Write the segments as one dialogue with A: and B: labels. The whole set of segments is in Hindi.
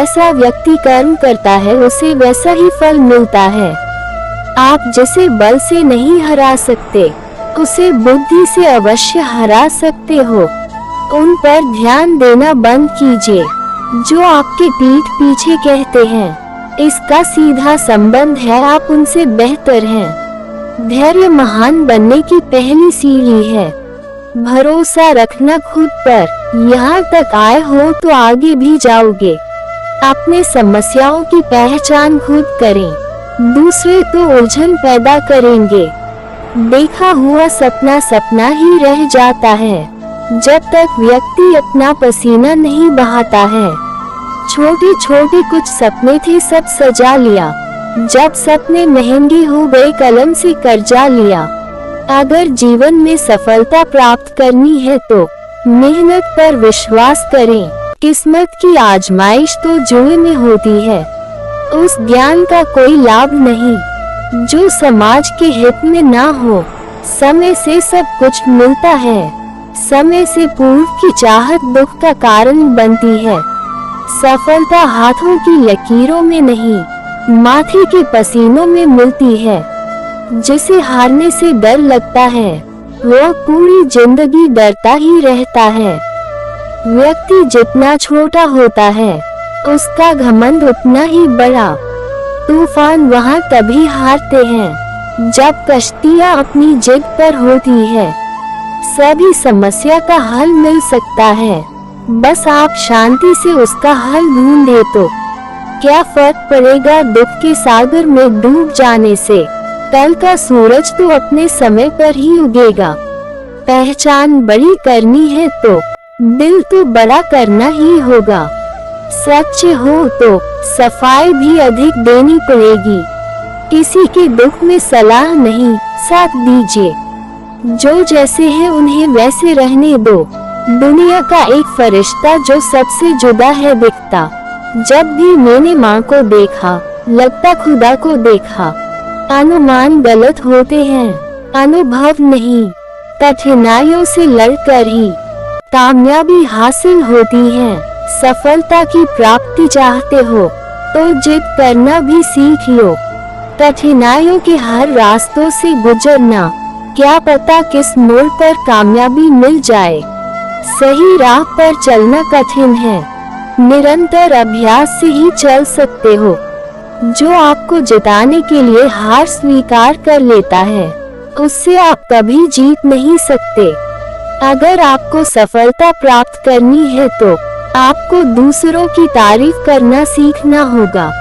A: जैसा व्यक्ति कर्म करता है उसे वैसा ही फल मिलता है। आप जिसे बल से नहीं हरा सकते उसे बुद्धि से अवश्य हरा सकते हो। उन पर ध्यान देना बंद कीजिए जो आपके पीठ पीछे कहते हैं। इसका सीधा संबंध है आप उनसे बेहतर हैं। धैर्य महान बनने की पहली सीढ़ी है। भरोसा रखना खुद पर। यहाँ तक आए हो तो आगे भी जाओगे। अपने समस्याओं की पहचान खुद करें, दूसरे तो उलझन पैदा करेंगे। देखा हुआ सपना सपना ही रह जाता है जब तक व्यक्ति अपना पसीना नहीं बहाता है। छोटे छोटे कुछ सपने थे सब सजा लिया, जब सपने महंगे हो गए कलम से कर्जा लिया। अगर जीवन में सफलता प्राप्त करनी है तो मेहनत पर विश्वास करें। किस्मत की आजमाइश तो जुए में होती है, उस ज्ञान का कोई लाभ नहीं जो समाज के हित में ना हो। समय से सब कुछ मिलता है, समय से पूर्व की चाहत दुख का कारण बनती है। सफलता हाथों की लकीरों में नहीं, माथे के पसीनों में मिलती है। जिसे हारने से डर लगता है वह पूरी जिंदगी डरता ही रहता है। व्यक्ति जितना छोटा होता है उसका घमंड उतना ही बड़ा। तूफान वहाँ तभी हारते हैं जब कश्तियाँ अपनी जिद पर होती है। सभी समस्या का हल मिल सकता है, बस आप शांति से उसका हल ढूंढे तो। क्या फर्क पड़ेगा दुख के सागर में डूब जाने से। कल का सूरज तो अपने समय पर ही उगेगा। पहचान बड़ी करनी है तो दिल तो बड़ा करना ही होगा। सच्चे हो तो सफाई भी अधिक देनी पड़ेगी। किसी के दुख में सलाह नहीं, साथ दीजिए। जो जैसे हैं उन्हें वैसे रहने दो। दुनिया का एक फरिश्ता जो सबसे जुदा है दिखता। जब भी मैंने माँ को देखा लगता खुदा को देखा। अनुमान गलत होते हैं, अनुभव नहीं। कठिनाइयों से लड़कर ही कामयाबी हासिल होती है। सफलता की प्राप्ति चाहते हो तो जिद करना भी सीख लो। कठिनाइयों के हर रास्तों से गुजरना, क्या पता किस मोड़ पर कामयाबी मिल जाए। सही राह पर चलना कठिन है, निरंतर अभ्यास से ही चल सकते हो। जो आपको जिताने के लिए हार स्वीकार कर लेता है उससे आप कभी जीत नहीं सकते। अगर आपको सफलता प्राप्त करनी है तो आपको दूसरों की तारीफ करना सीखना होगा।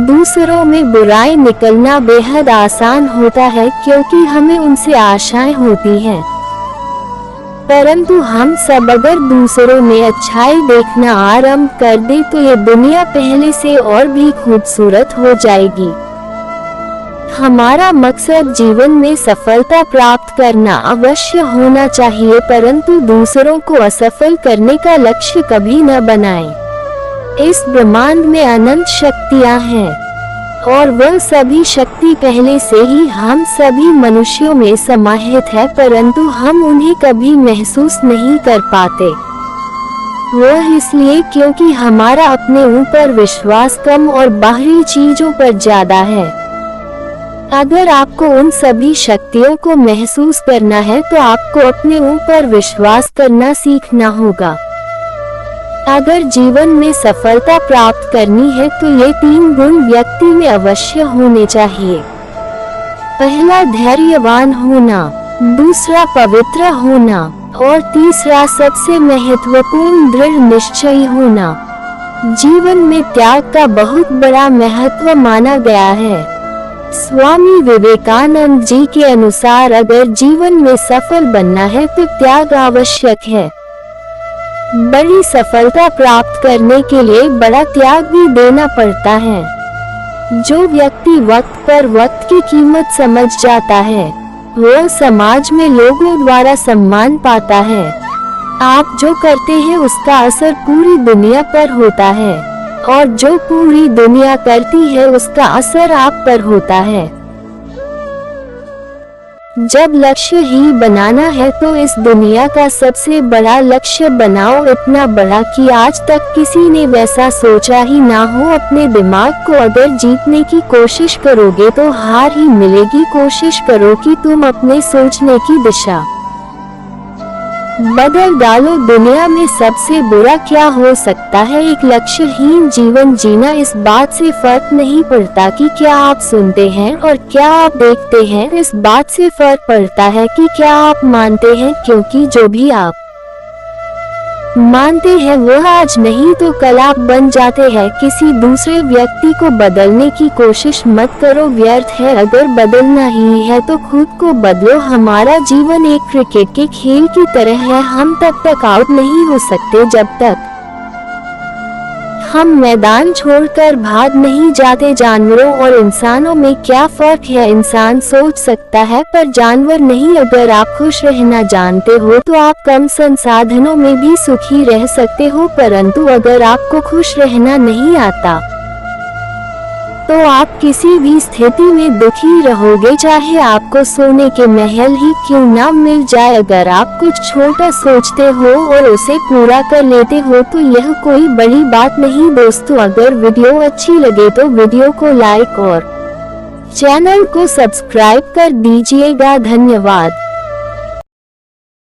A: दूसरों में बुराई निकलना बेहद आसान होता है क्योंकि हमें उनसे आशाएं होती हैं, परंतु हम सब अगर दूसरों में अच्छाई देखना आरंभ कर दे तो ये दुनिया पहले से और भी खूबसूरत हो जाएगी। हमारा मकसद जीवन में सफलता प्राप्त करना अवश्य होना चाहिए, परंतु दूसरों को असफल करने का लक्ष्य कभी न बनाएं। इस ब्रह्मांड में अनंत शक्तियां हैं और वह सभी शक्ति पहले से ही हम सभी मनुष्यों में समाहित है, परंतु हम उन्हें कभी महसूस नहीं कर पाते। वह इसलिए क्योंकि हमारा अपने ऊपर विश्वास कम और बाहरी चीजों पर ज्यादा है। अगर आपको उन सभी शक्तियों को महसूस करना है तो आपको अपने ऊपर विश्वास करना सीखना होगा। अगर जीवन में सफलता प्राप्त करनी है तो ये 3 गुण व्यक्ति में अवश्य होने चाहिए। पहला धैर्यवान होना, दूसरा पवित्र होना और तीसरा सबसे महत्वपूर्ण दृढ़ निश्चयी होना। जीवन में त्याग का बहुत बड़ा महत्व माना गया है। स्वामी विवेकानंद जी के अनुसार अगर जीवन में सफल बनना है तो त्याग आवश्यक है। बड़ी सफलता प्राप्त करने के लिए बड़ा त्याग भी देना पड़ता है। जो व्यक्ति वक्त पर वक्त की कीमत समझ जाता है वह समाज में लोगों द्वारा सम्मान पाता है। आप जो करते हैं उसका असर पूरी दुनिया पर होता है और जो पूरी दुनिया करती है उसका असर आप पर होता है। जब लक्ष्य ही बनाना है तो इस दुनिया का सबसे बड़ा लक्ष्य बनाओ, इतना बड़ा कि आज तक किसी ने वैसा सोचा ही ना हो। अपने दिमाग को अगर जीतने की कोशिश करोगे तो हार ही मिलेगी। कोशिश करो कि तुम अपने सोचने की दिशा बदल डालो। दुनिया में सबसे बुरा क्या हो सकता है? एक लक्ष्यहीन जीवन जीना। इस बात से फर्क नहीं पड़ता कि क्या आप सुनते हैं और क्या आप देखते हैं, इस बात से फर्क पड़ता है कि क्या आप मानते हैं, क्योंकि जो भी आप मानते हैं वो आज नहीं तो कल आप बन जाते हैं। किसी दूसरे व्यक्ति को बदलने की कोशिश मत करो, व्यर्थ है। अगर बदलना ही है तो खुद को बदलो। हमारा जीवन एक क्रिकेट के खेल की तरह है, हम तब तक आउट नहीं हो सकते जब तक हम मैदान छोड़कर भाग नहीं जाते। जानवरों और इंसानों में क्या फर्क है? इंसान सोच सकता है पर जानवर नहीं। अगर आप खुश रहना जानते हो तो आप कम संसाधनों में भी सुखी रह सकते हो, परंतु अगर आपको खुश रहना नहीं आता तो आप किसी भी स्थिति में दुखी रहोगे, चाहे आपको सोने के महल ही क्यों ना मिल जाए। अगर आप कुछ छोटा सोचते हो और उसे पूरा कर लेते हो तो यह कोई बड़ी बात नहीं। दोस्तों, अगर वीडियो अच्छी लगे तो वीडियो को लाइक और चैनल को सब्सक्राइब कर दीजिएगा। धन्यवाद।